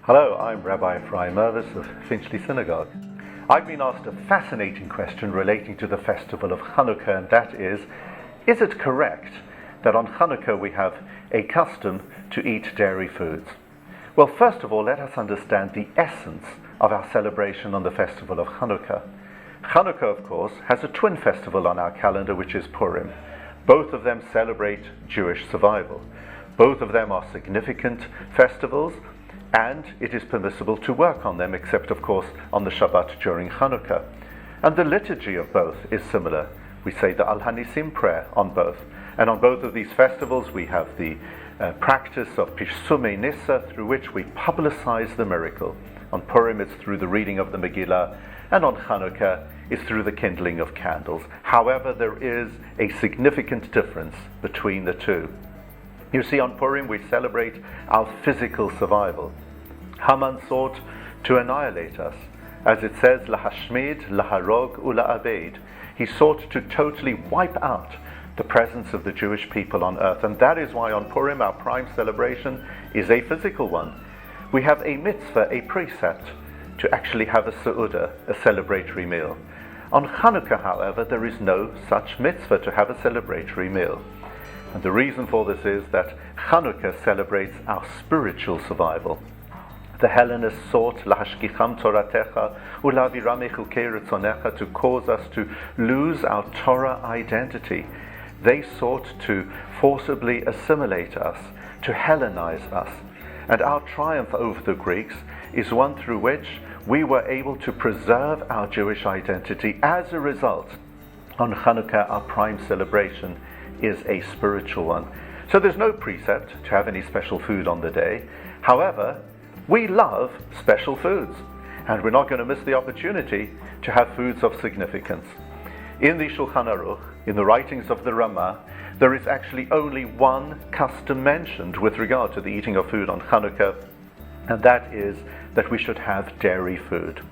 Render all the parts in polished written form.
Hello, I'm Rabbi Mirvis of Finchley Synagogue. I've been asked a fascinating question relating to the festival of Hanukkah, and that is it correct that on Hanukkah we have a custom to eat dairy foods? Well, first of all, let us understand the essence of our celebration on the festival of Hanukkah. Hanukkah, of course, has a twin festival on our calendar, which is Purim. Both of them celebrate Jewish survival. Both of them are significant festivals, and it is permissible to work on them, except of course on the Shabbat during Hanukkah. And the liturgy of both is similar. We say the Al Hanisim prayer on both. And on both of these festivals we have the practice of Pishsumei Nissa, through which we publicize the miracle. On Purim it's through the reading of the Megillah, and on Hanukkah it's through the kindling of candles. However, there is a significant difference between the two. You see, on Purim we celebrate our physical survival. Haman sought to annihilate us. As it says, lahashmid, laharog, ula'abed. He sought to totally wipe out the presence of the Jewish people on earth. And that is why on Purim our prime celebration is a physical one. We have a mitzvah, a precept, to actually have a seudah, a celebratory meal. On Hanukkah, however, there is no such mitzvah to have a celebratory meal. And the reason for this is that Chanukah celebrates our spiritual survival. The Hellenists sought lahashkicham toratecha ulaviram echukei retzonecha, to cause us to lose our Torah identity. They sought to forcibly assimilate us, to Hellenize us. And our triumph over the Greeks is one through which we were able to preserve our Jewish identity. As a result, on Chanukah, our prime celebration is a spiritual one. So there's no precept to have any special food on the day. However, we love special foods, and we're not going to miss the opportunity to have foods of significance. In the Shulchan Aruch, in the writings of the Ramah, there is actually only one custom mentioned with regard to the eating of food on Hanukkah, and that is that we should have dairy food.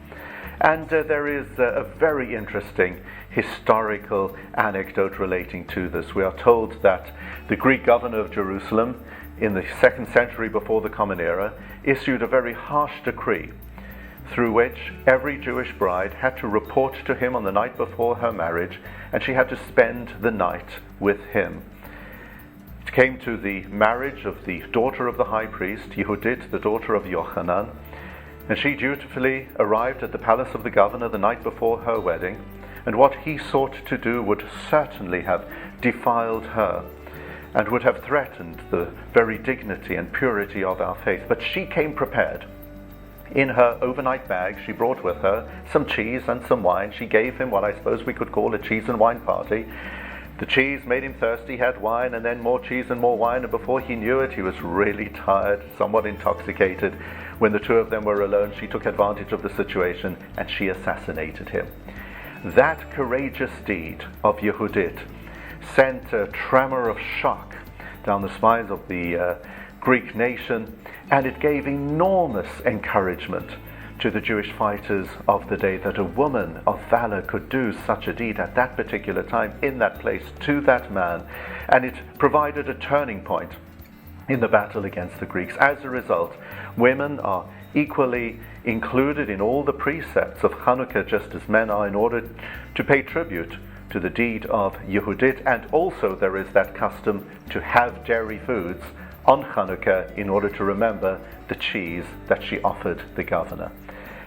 And there is a very interesting historical anecdote relating to this. We are told that the Greek governor of Jerusalem in the 2nd century before the Common Era issued a very harsh decree through which every Jewish bride had to report to him on the night before her marriage, and she had to spend the night with him. It came to the marriage of the daughter of the high priest, Yehudit, the daughter of Yochanan, and she dutifully arrived at the palace of the governor the night before her wedding, and what he sought to do would certainly have defiled her and would have threatened the very dignity and purity of our faith. But she came prepared. In her overnight bag she brought with her some cheese and some wine. She gave him what I suppose we could call a cheese and wine party. The cheese made him thirsty, he had wine, and then more cheese and more wine, and before he knew it, he was really tired, somewhat intoxicated. When the two of them were alone, she took advantage of the situation and she assassinated him. That courageous deed of Yehudit sent a tremor of shock down the spines of the Greek nation, and it gave enormous encouragement to the Jewish fighters of the day that a woman of valor could do such a deed at that particular time, in that place, to that man. And it provided a turning point in the battle against the Greeks. As a result, women are equally included in all the precepts of Hanukkah, just as men are, in order to pay tribute to the deed of Yehudit. And also there is that custom to have dairy foods on Hanukkah in order to remember the cheese that she offered the governor.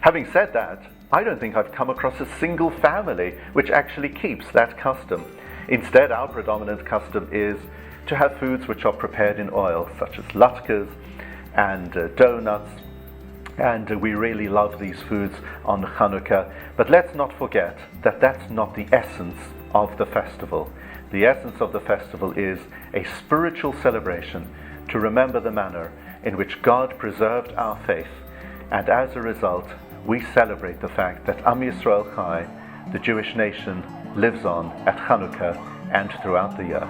Having said that, I don't think I've come across a single family which actually keeps that custom. Instead, our predominant custom is to have foods which are prepared in oil, such as latkes and donuts, and we really love these foods on Hanukkah. But let's not forget that that's not the essence of the festival. The essence of the festival is a spiritual celebration to remember the manner in which God preserved our faith, and as a result we celebrate the fact that Am Yisrael Chai, the Jewish nation, lives on at Hanukkah and throughout the year.